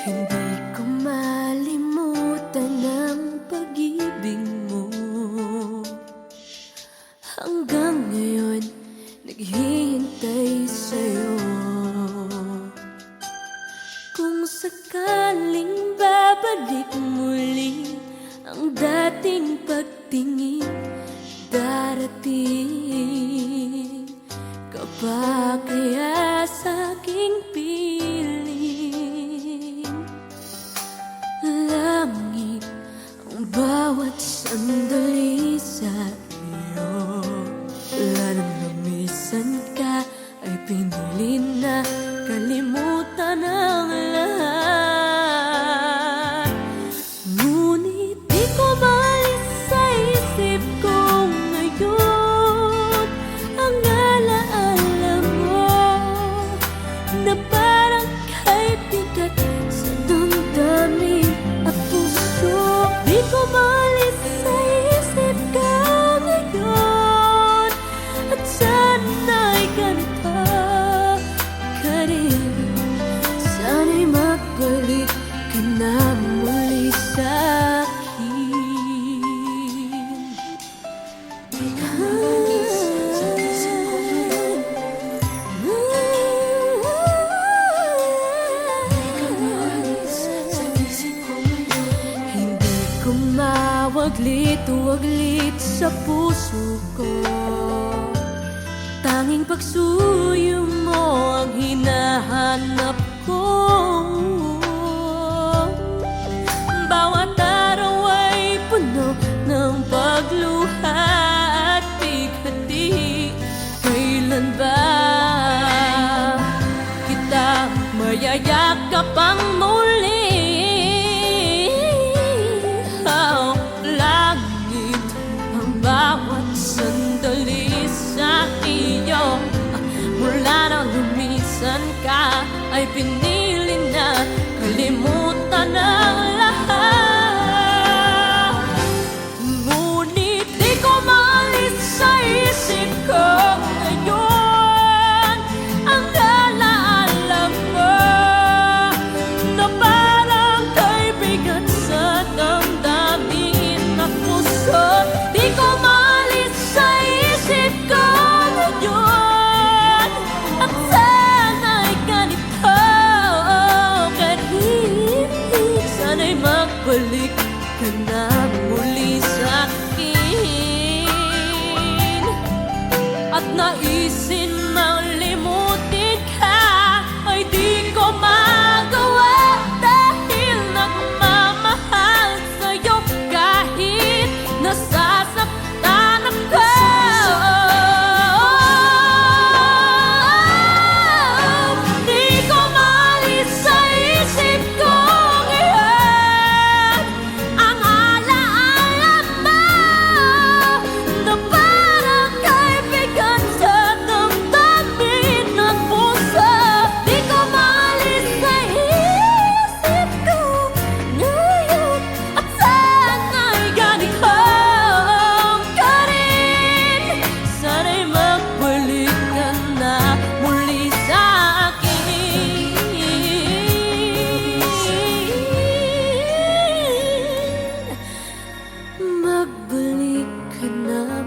Hindi ko malimutan ang pag-ibig mo. Hanggang ngayon, naghihintay sa'yo. Kung sakaling babalik muli ang dating pagtingin, darating ka ba kaya sa'king piling? Langit ang bawat sandali sa iyo. Wala nang namisan ka, ay pinili na kalimutan ang lahat. Ngunit di ko maalis sa isip ko ngayon ang alaala mo, na parang kay bigat sa damdamin at puso. Di ko maalis sa isip ko ngayon, at sana'y ganito ka rin. Sana'y magbalik ka na muli sa'kin. Di ka maalis sa isip ko ngayon. Di ka maalis sa isip ko ngayon. Hindi ko mawaglit-waglit sa puso ko. Tanging pagsuyo mo ang hinahanap ko. Bawat araw ay puno ng pagluha at bighati. Kailan ba kita mayayakap ang muli? Oh, langit ang bawat sandali sa iyo. Mula nang lumisan ka, ay pinili na kalimutan ang lahat. Ngunit di ko maalis sa isip ko ngayon ang alaala mo, na parang kay bigat sa damdamin at puso. Di ko maalis sa isip ko ngayon, at sana'y ganito ka rin. Sana'y magbalik ka na muli sa'kin, at naisin mang limutin ka, ay di ko magawa, dahil nagmamahal sa'yo kahit nasasaktan ako. Di ko maalis sa isip ko ngayon ang alaala mo, na parang kay bigat sa damdamin at puso. Di ko maalis sa isip ko ngayon, at sana'y ganito ka rin. Sana'y magbalik ka na muli sa'kin. Magbalik ka na